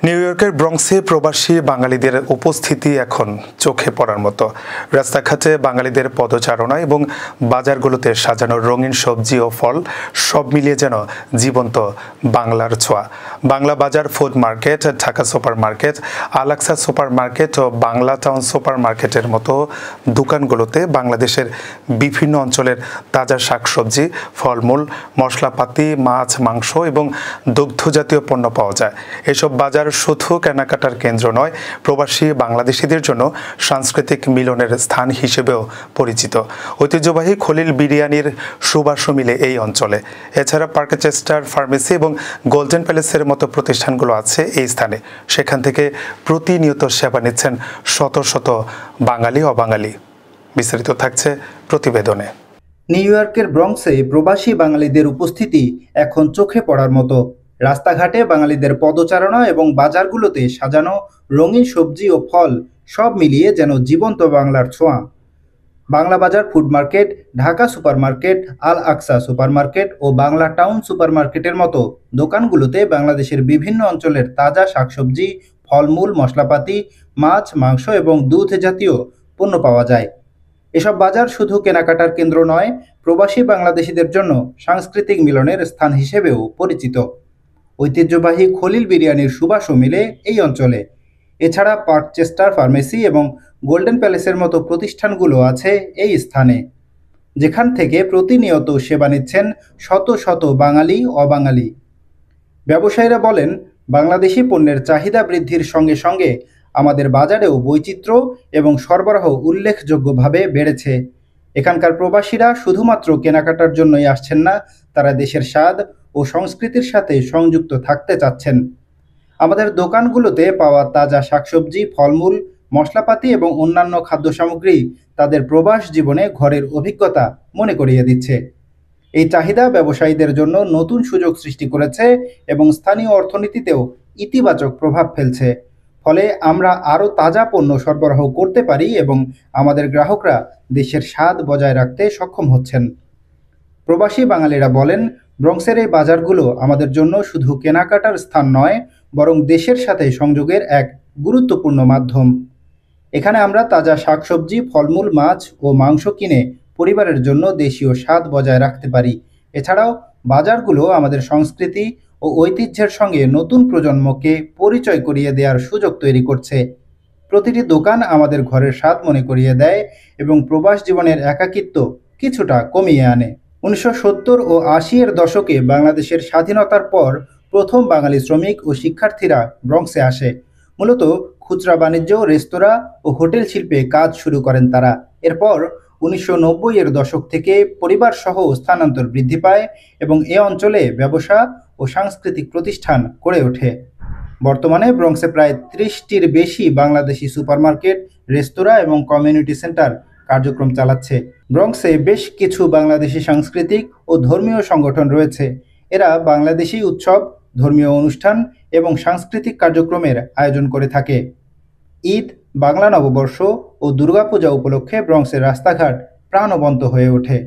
New ইয়র্কের ব্রঙ্কসে প্রবাসী বাঙালিদের উপস্থিতি এখন চোখে পড়ার মতো। রাস্তাঘাটে বাঙালিদের পদচারণা এবং বাজারগুলোতে সাজানো রঙিন সবজি ও ফল সব মিলিয়ে যেন জীবন্ত বাংলার ছোঁয়া। Bangla Bazar, food market, Dhaka super market, Al Aqsa super market ও বাংলা টাউন সুপার মার্কেটের মতো দোকানগুলোতে বাংলাদেশের বিভিন্ন অঞ্চলের তাজা শাকসবজি, ফলমূল, মশলাপাতি, মাছ, মাংস এবং দুগ্ধজাতীয় পণ্য পাওয়া যায়। এসব বাজার শুধু কেনাকাটার কেন্দ্র নয়, প্রবাসী বাংলাদেশিদের জন্য সাংস্কৃতিক মিলনের স্থান হিসেবেও পরিচিত। ঐতিহ্যবাহী খলিল বিরিয়ানির সুবাস মিলে এই অঞ্চলে। এছাড়া পার্কচেস্টার ফার্মেসি এবং গোল্ডেন প্যালেসের মতো প্রতিষ্ঠানগুলো আছে এই স্থানে। সেখান থেকে প্রতিনিয়ত সেবা নিচ্ছেন শত শত বাঙালি অবাঙালি। বিস্তারিত থাকছে প্রতিবেদনে। নিউ ইয়র্কের ব্রঙ্কসে প্রবাসী বাঙালিদের উপস্থিতি এখন চোখে পড়ার মতো। রাস্তাঘাটে বাঙালিদের পদচারণা এবং বাজারগুলোতে সাজানো রঙিন সবজি ও ফল সব মিলিয়ে যেন জীবন্ত বাংলার ছোঁয়া। Bangla Bazar, food market, Dhaka super market, Al Aqsa super market ও বাংলা টাউন সুপার মার্কেটের মতো দোকানগুলোতে বাংলাদেশের বিভিন্ন অঞ্চলের তাজা শাকসবজি, ফলমূল, মশলাপাতি, মাছ, মাংস এবং দুধ জাতীয় পণ্য পাওয়া যায়। এসব বাজার শুধু কেনাকাটার কেন্দ্র নয়, প্রবাসী বাংলাদেশিদের জন্য সাংস্কৃতিক মিলনের স্থান হিসেবেও পরিচিত। ঐতিহ্যবাহী খলিল বিরিয়ানির সুবাসও মিলে এই অঞ্চলে। এছাড়া পার্কচেস্টার ফার্মেসি এবং গোল্ডেন প্যালেসের মতো প্রতিষ্ঠানগুলো আছে এই স্থানে, যেখান থেকে প্রতিনিয়ত সেবা নিচ্ছেন শত শত বাঙালি অবাঙালি। ব্যবসায়ীরা বলেন, বাংলাদেশি পণ্যের চাহিদা বৃদ্ধির সঙ্গে সঙ্গে আমাদের বাজারেও বৈচিত্র্য এবং সরবরাহ উল্লেখযোগ্যভাবে বেড়েছে। এখানকার প্রবাসীরা শুধুমাত্র কেনাকাটার জন্যই আসছেন না, তারা দেশের স্বাদ ও সংস্কৃতির সাথে সংযুক্ত থাকতে চাচ্ছেন। আমাদের দোকানগুলোতে পাওয়া তাজা শাকসবজি, ফলমূল, মশলাপাতি এবং অন্যান্য খাদ্য সামগ্রী তাদের প্রবাস জীবনে ঘরের অভিজ্ঞতা মনে করিয়ে দিচ্ছে। এই চাহিদা ব্যবসায়ীদের জন্য নতুন সুযোগ সৃষ্টি করেছে এবং স্থানীয় অর্থনীতিতেও ইতিবাচক প্রভাব ফেলছে। ফলে আমরা আরও তাজা পণ্য সরবরাহ করতে পারি এবং আমাদের গ্রাহকরা দেশের স্বাদ বজায় রাখতে সক্ষম হচ্ছেন। প্রবাসী বাঙালিরা বলেন, ব্রঙ্কসের এই বাজারগুলো আমাদের জন্য শুধু কেনাকাটার স্থান নয়, বরং দেশের সাথে সংযোগের এক গুরুত্বপূর্ণ মাধ্যম। এখানে আমরা তাজা শাকসবজি, ফলমূল, মাছ ও মাংস কিনে পরিবারের জন্য দেশীয় স্বাদ বজায় রাখতে পারি। এছাড়াও বাজারগুলো আমাদের সংস্কৃতি ও ঐতিহ্যের সঙ্গে নতুন প্রজন্মকে পরিচয় করিয়ে দেওয়ার সুযোগ তৈরি করছে। প্রতিটি দোকান আমাদের ঘরের স্বাদ মনে করিয়ে দেয় এবং প্রবাস জীবনের একাকিত্ব কিছুটা কমিয়ে আনে। 1970 ও 80-এর দশকে বাংলাদেশের স্বাধীনতার পর প্রথম বাঙালি শ্রমিক ও শিক্ষার্থীরা ব্রঙ্কসে আসে। মূলত খুচরা বাণিজ্য, রেস্তোরাঁ ও হোটেল শিল্পে কাজ শুরু করেন তারা। এরপর 1990-এর দশক থেকে পরিবারসহ স্থানান্তর বৃদ্ধি পায় এবং এ অঞ্চলে ব্যবসা ও সাংস্কৃতিক প্রতিষ্ঠান গড়ে ওঠে। বর্তমানে ব্রঙ্কসে প্রায় 30টির বেশি বাংলাদেশি সুপারমার্কেট, রেস্তোরাঁ এবং কমিউনিটি সেন্টার কার্যক্রম চালাচ্ছে। ব্রঙ্কসে বেশ কিছু বাংলাদেশি সাংস্কৃতিক ও ধর্মীয় সংগঠন রয়েছে। এরা বাংলাদেশি উৎসব, ধর্মীয় অনুষ্ঠান এবং সাংস্কৃতিক কার্যক্রমের আয়োজন করে থাকে। ঈদ, বাংলা নববর্ষ ও দুর্গাপূজা উপলক্ষে ব্রঙ্কসের রাস্তাঘাট প্রাণবন্ত হয়ে ওঠে।